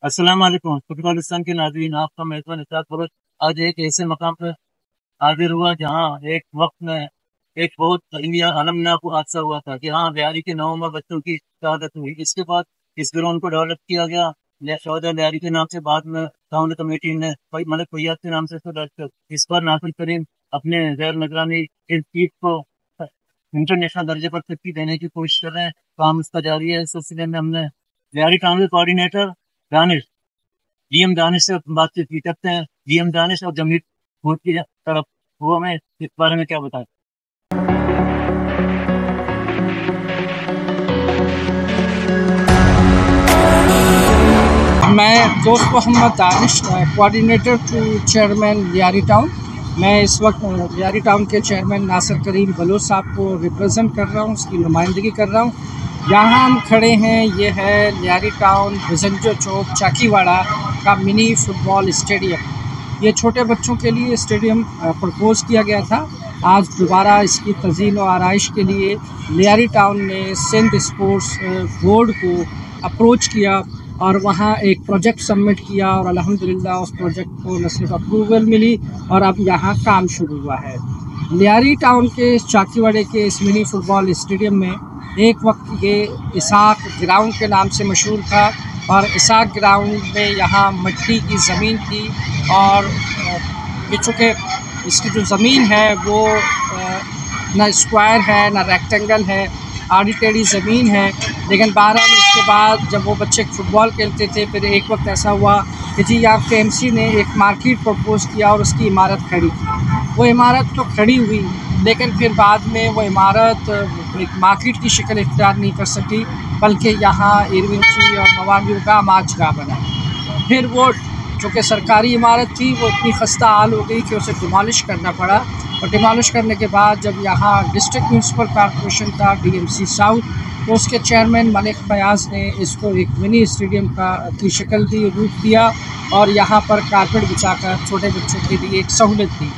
अस्सलाम वालेकुम फुटबॉलिस्तान के नाज़रीन, आपका मेज़बान इशाक बलोच आज एक ऐसे मकाम पर हाजिर हुआ जहाँ एक वक्त में एक बहुत इंडिया अलमनाक हादसा हुआ था कि हाँ लियारी के 9 बच्चों की शहादत हुई। इसके बाद इस ग्राउंड को डेवलप किया गया शौदा लियारी के नाम से। बाद में टाउन कमेटी ने मलिक फैयाद के नाम से इसको डेवलप किया। इस पर नासिर करीम अपने गैर निगरानी इस चीज को इंटरनेशनल दर्जे पर तरक्की देने की कोशिश कर रहे हैं। काम इसका जारी है। इस सिलसिले में हमने लियारी टाउन के कोऑर्डिनेटर दानिश डीएम दानिश से बातचीत की करते हैं। डीएम दानिश और जमीर भूत की तरफ वो हमें इस बारे में क्या बताएं। मैं दोस्त Mohammad Danish, coordinator to chairman Lyari town. मैं इस वक्त लियारी टाउन के चेयरमैन नासिर करीम बलोच साहब को रिप्रेजेंट कर रहा हूँ, उसकी नुमाइंदगी कर रहा हूँ। यहाँ हम खड़े हैं, ये है लियारी टाउन बिजंजो चौक चाकीवाड़ा का मिनी फुटबॉल स्टेडियम। ये छोटे बच्चों के लिए स्टेडियम प्रपोज़ किया गया था। आज दोबारा इसकी तज़ीन और आराइश के लिए लियारी टाउन ने सिंध स्पोर्ट्स बोर्ड को अप्रोच किया और वहाँ एक प्रोजेक्ट सबमिट किया और अल्हम्दुलिल्लाह उस प्रोजेक्ट को न सिर्फ अप्रूवल मिली और अब यहाँ काम शुरू हुआ है। लियारी टाउन के चाकीवाड़े के इस मिनी फुटबॉल स्टेडियम में एक वक्त ये इसाक ग्राउंड के नाम से मशहूर था और इसाक ग्राउंड में यहाँ मिट्टी की ज़मीन थी और ये चूँकि इसकी जो ज़मीन है वो ना स्क्वायर है ना रेक्टेंगल है, आड़ी टेढ़ी ज़मीन है। लेकिन बहरहाल उसके बाद जब वो बच्चे फुटबॉल खेलते थे, फिर एक वक्त ऐसा हुआ कि जी यहाँ KMC ने एक मार्केट प्रपोज़ किया और उसकी इमारत खड़ी की। वो इमारत तो खड़ी हुई, लेकिन फिर बाद में वो इमारत एक मार्केट की शक्ल इख्तियार नहीं कर सकी, बल्कि यहाँ इरविंची और मवाली का माजगा बना। फिर वो चूँकि सरकारी इमारत थी, वो इतनी खस्ता हाल हो गई कि उसे डिमॉलिश करना पड़ा। और डिमॉलिश करने के बाद जब यहाँ डिस्ट्रिक्ट म्यूनसिपल कॉरपोरेशन था DMC साउथ, तो उसके चेयरमैन मलिक फयाज़ ने इसको एक मिनी स्टेडियम की शक्ल दी, रूप दिया और यहाँ पर कारपेट बिछाकर छोटे बच्चों के लिए एक सहूलत दी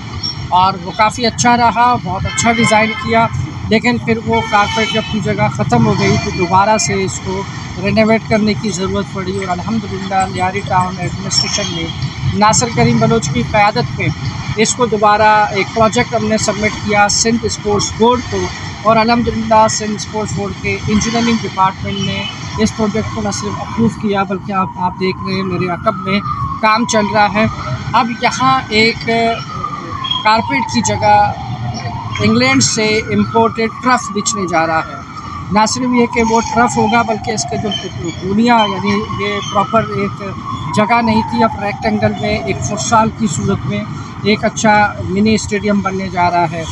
और वो काफ़ी अच्छा रहा, बहुत अच्छा डिज़ाइन किया। लेकिन फिर वो कारपेट जब की जगह ख़त्म हो गई तो दोबारा से इसको रेनोवेट करने की ज़रूरत पड़ी और अल्हम्दुलिल्लाह लियारी टाउन एडमिनिस्ट्रेशन ने नासिर करीम बलोच की क़यादत में इसको दोबारा एक प्रोजेक्ट हमने सबमिट किया सिंध स्पोर्ट्स बोर्ड को और अल्हम्दुलिल्लाह सिंध स्पोर्ट्स बोर्ड के इंजीनियरिंग डिपार्टमेंट ने इस प्रोजेक्ट को न सिर्फ अप्रूव किया बल्कि आप देख रहे हैं मेरे अकब में काम चल रहा है। अब यहाँ एक कारपेट की जगह इंग्लैंड से इम्पोर्टेड ट्रफ बिछने जा रहा है। ना सिर्फ ये कि वो ट्रफ होगा बल्कि इसके जो दुनिया यानी ये प्रॉपर एक जगह नहीं थी, अब रेक्टेंगल में एक फुटसाल की सूरत में एक अच्छा मिनी स्टेडियम बनने जा रहा है।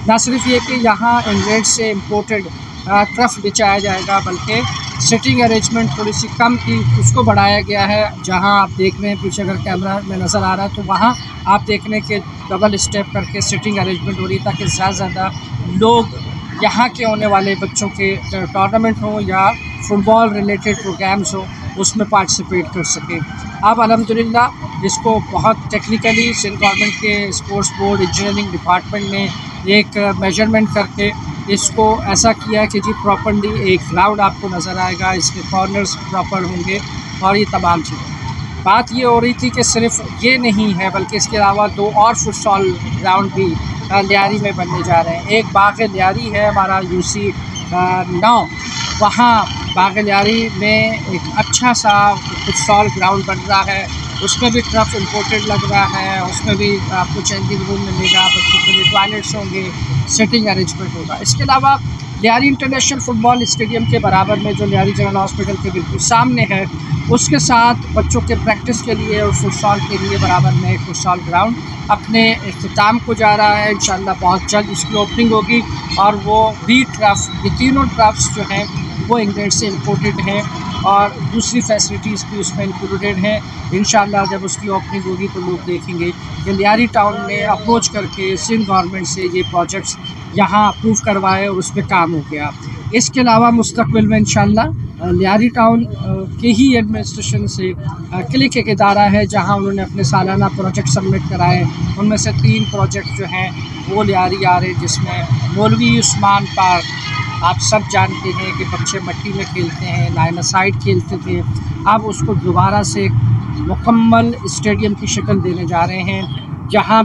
ना सिर्फ ये कि यहाँ इंग्लैंड से इम्पोर्टेड ट्रफ बिछाया जाएगा बल्कि सिटिंग अरेंजमेंट थोड़ी सी कम थी, उसको बढ़ाया गया है। जहाँ आप देख रहे हैं पीछे अगर कैमरा में नज़र आ रहा है तो वहाँ आप देख रहे हैं कि डबल स्टेप करके सिटिंग अरेंजमेंट हो रही है ताकि ज़्यादा लोग यहाँ के होने वाले बच्चों के टूर्नामेंट हो या फुटबॉल रिलेटेड प्रोग्राम्स हो उसमें पार्टिसिपेट कर सकें। अब अल्हम्दुलिल्लाह इसको बहुत टेक्निकली सिंध गवर्नमेंट के स्पोर्ट्स बोर्ड इंजीनियरिंग डिपार्टमेंट ने एक मेजरमेंट करके इसको ऐसा किया कि जी प्रॉपर्ली एक ग्राउंड आपको नज़र आएगा, इसके कॉर्नर्स प्रॉपर होंगे और ये तमाम चीज़ें। बात ये हो रही थी कि सिर्फ ये नहीं है बल्कि इसके अलावा 2 और फुटसॉल ग्राउंड भी लियारी में बनने जा रहे हैं। एक बाग लियारी है हमारा UC 9, वहाँ बाग लियारी में एक अच्छा सा फुटसॉल ग्राउंड बन रहा है, उसमें भी ट्रफ इम्पोर्टेड लग रहा है, उसमें भी आपको चेंजिंग रूम मिलेगा, बच्चों के लिए टॉयलेट्स होंगे, सिटिंग अरेंजमेंट होगा। इसके अलावा लियारी इंटरनेशनल फुटबॉल स्टेडियम के बराबर में जो लियारी जनरल हॉस्पिटल के बिल्कुल सामने है, उसके साथ बच्चों के प्रैक्टिस के लिए और फुटसॉल के लिए बराबर में एक फुटसॉल ग्राउंड अपने इख्तिताम को जा रहा है। इंशाल्लाह बहुत जल्द इसकी ओपनिंग होगी और वो भी ट्रफ, ये तीनों ट्रफ्स जो हैं वो इंग्लैंड से इम्पोर्टेड हैं और दूसरी फैसिलिटीज़ भी उसमें इंक्लूडेड हैं। इंशाल्लाह जब उसकी ओपनिंग होगी तो लोग देखेंगे कि लियारी टाउन ने अप्रोच करके सिंध गवर्नमेंट से ये प्रोजेक्ट्स यहाँ अप्रूव करवाए और उस पर काम हो गया। इसके अलावा मुस्तकबिल में इंशाल्लाह लियारी टाउन के ही एडमिनिस्ट्रेशन से क्लिक एक इदारा है जहाँ उन्होंने अपने सालाना प्रोजेक्ट सबमिट कराए। उनमें से 3 प्रोजेक्ट जो हैं वो लियारी आ रहे, जिसमें मौलवी उस्मान पार्क, आप सब जानते हैं कि बच्चे मट्टी में खेलते हैं, नाइन साइड खेलते थे। अब उसको दोबारा से मुकम्मल स्टेडियम की शक्ल देने जा रहे हैं, जहाँ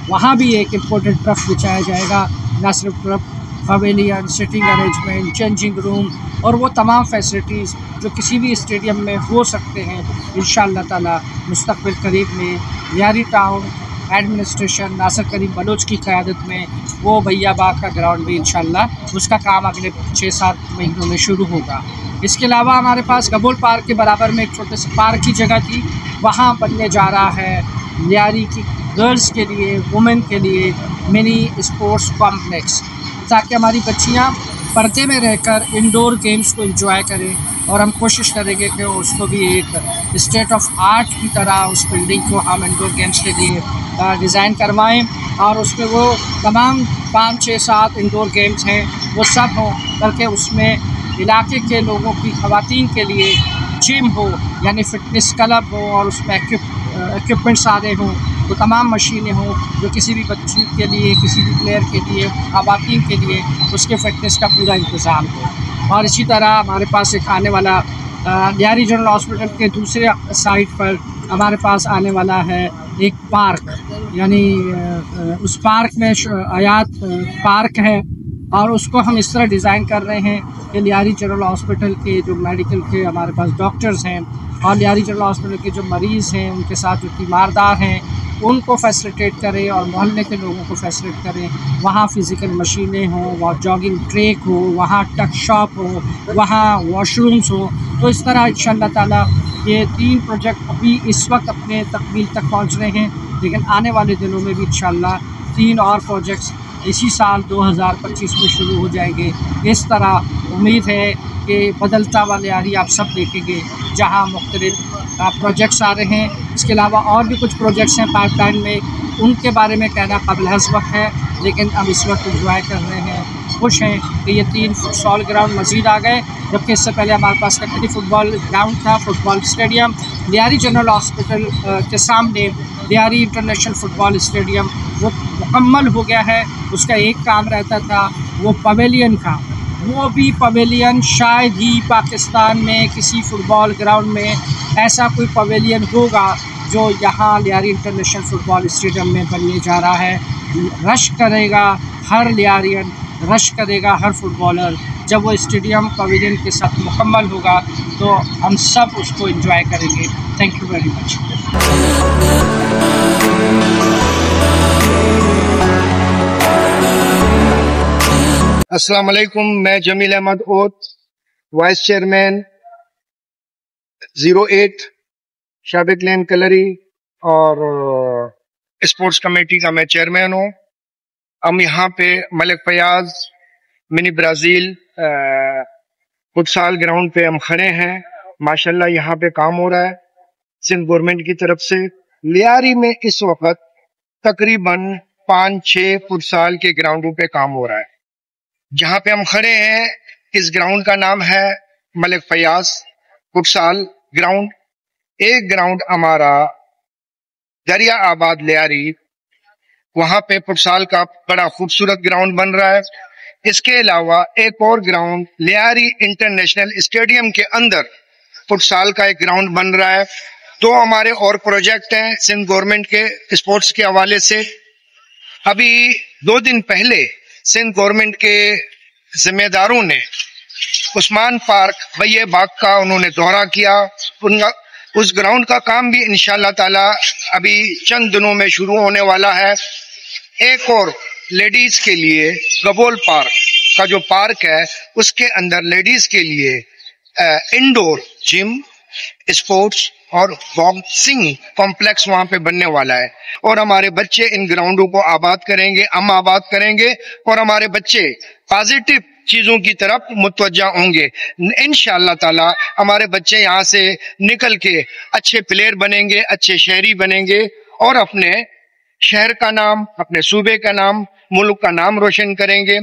वहाँ भी एक इम्पोर्टेंट टर्फ बिछाया जाएगा। न सिर्फ turf, pavilion, sitting arrangement, changing room और वो तमाम फैसिलिटीज़ जो किसी भी स्टेडियम में हो सकते हैं, इंशाअल्लाह ताला मुस्तक़बिल करीब में Lyari town administration Nasir Karim Bloch की क़यादत में वो भैया बाग का ग्राउंड भी इंशाअल्लाह उसका काम अगले 6-7 महीनों में शुरू होगा। इसके अलावा हमारे पास गबोल पार्क के बराबर में एक छोटे से पार्क की जगह थी, वहाँ बनने जा रहा है लियारी की गर्ल्स के लिए, वुमेन के लिए मिनी स्पोर्ट्स कॉम्प्लेक्स, ताकि हमारी बच्चियाँ पर्दे में रहकर इंडोर गेम्स को एंजॉय करें। और हम कोशिश करेंगे कि उसको भी एक स्टेट ऑफ आर्ट की तरह उस बिल्डिंग को हम इंडोर गेम्स के लिए डिज़ाइन करवाएं और उसमें वो तमाम 5, 6, 7 इंडोर गेम्स हैं वो सब हों, बल्कि उसमें इलाके के लोगों की ख़वातीन के लिए जिम हो, यानी फ़िटनेस क्लब हो और उसमें इक्विपमेंट सारे हों, तो तमाम मशीनें हों जो किसी भी बच्ची के लिए, किसी भी प्लेयर के लिए, ख़वातीन के लिए उसके फ़िटनेस का पूरा इंतज़ाम हो। और इसी तरह हमारे पास एक आने वाला लियारी जनरल हॉस्पिटल के दूसरे साइड पर हमारे पास आने वाला है एक पार्क, यानी उस पार्क में हयात पार्क है और उसको हम इस तरह डिज़ाइन कर रहे हैं कि लियारी जनरल हॉस्पिटल के जो मेडिकल के हमारे पास डॉक्टर्स हैं और लियारी जनरल हॉस्पिटल के जो मरीज़ हैं, उनके साथ जो तीमारदार हैं, उनको फैसिलिटेट करें और मोहल्ले के लोगों को फैसिलिटेट करें। वहाँ फ़िज़िकल मशीनें हों, वहाँ जॉगिंग ट्रैक हो, वहाँ टक शॉप हो, वहाँ वॉशरूम्स हो। तो इस तरह इंशाअल्लाह ताला ये 3 प्रोजेक्ट अभी इस वक्त अपने तकमील तक पहुँच रहे हैं, लेकिन आने वाले दिनों में भी इंशाअल्लाह 3 और प्रोजेक्ट्स इसी साल 2025 में शुरू हो जाएंगे। इस तरह उम्मीद है कि बदलता हुआ लियारी आप सब देखेंगे, जहाँ मुख्तलिफ प्रोजेक्ट्स आ रहे हैं। इसके अलावा और भी कुछ प्रोजेक्ट्स हैं पाइपलाइन में, उनके बारे में कहना काबिल हज़्फ़ है, लेकिन अब इस वक्त इंजॉय कर रहे हैं, खुश हैं कि ये 3 फुटसॉल ग्राउंड मज़ीद आ गए। जबकि इससे पहले हमारे पास कटरी फुटबॉल ग्राउंड था, football stadium. Lyari general hospital के सामने लियारी इंटरनेशनल फुटबॉल स्टेडियम वो मुकम्मल हो गया है। उसका एक काम रहता था वो पवेलियन का, वो भी पवेलियन शायद ही पाकिस्तान में किसी फ़ुटबॉल ग्राउंड में ऐसा कोई पवेलियन होगा जो यहाँ लियारी इंटरनेशनल फ़ुटबॉल स्टेडियम में बनने जा रहा है। रश करेगा हर लियारियन, रश करेगा हर फुटबॉलर। जब वो स्टेडियम पवेलियन के साथ मुकम्मल होगा तो हम सब उसको एंजॉय करेंगे। Thank you very much. अस्सलाम वालेकुम, मैं जमील अहमद ओत, वाइस चेयरमैन 08 शाबिक लेन कलरी और स्पोर्ट्स कमेटी का मैं चेयरमैन हूँ। हम यहाँ पे Malik Fayaz mini Brazil futsal ground पे हम खड़े हैं। माशाल्लाह यहाँ पे काम हो रहा है सिंध गवर्नमेंट की तरफ से। लियारी में इस वक्त तकरीबन 5-6 फुटसाल के ग्राउंडों पे काम हो रहा है। जहाँ पे हम खड़े हैं इस ग्राउंड का नाम है मलिक फयाज फुटसाल ग्राउंड। एक ग्राउंड हमारा दरिया आबाद लियारी, वहाँ पे फुटसाल का बड़ा खूबसूरत ग्राउंड बन रहा है। इसके अलावा एक और ग्राउंड लियारी इंटरनेशनल स्टेडियम के अंदर फुटसाल का एक ग्राउंड बन रहा है। तो हमारे और प्रोजेक्ट हैं सिंध गवर्नमेंट के स्पोर्ट्स के हवाले से। अभी 2 दिन पहले सिंध गवर्नमेंट के जिम्मेदारों ने उस्मान पार्क भैया बाग का उन्होंने दौरा किया। उस ग्राउंड का काम भी इंशाअल्लाह ताला अभी चंद दिनों में शुरू होने वाला है। एक और लेडीज के लिए गबोल पार्क का जो पार्क है उसके अंदर लेडीज के लिए इंडोर जिम, स्पोर्ट्स और बॉक्सिंग कॉम्प्लेक्स वहां पे बनने वाला है। और हमारे बच्चे इन ग्राउंडों को आबाद करेंगे, हम आबाद करेंगे और हमारे बच्चे पॉजिटिव चीजों की तरफ मुतवज्जा होंगे। इंशाअल्लाह ताला हमारे बच्चे यहाँ से निकल के अच्छे प्लेयर बनेंगे, अच्छे शहरी बनेंगे और अपने शहर का नाम, अपने सूबे का नाम, मुल्क का नाम रोशन करेंगे।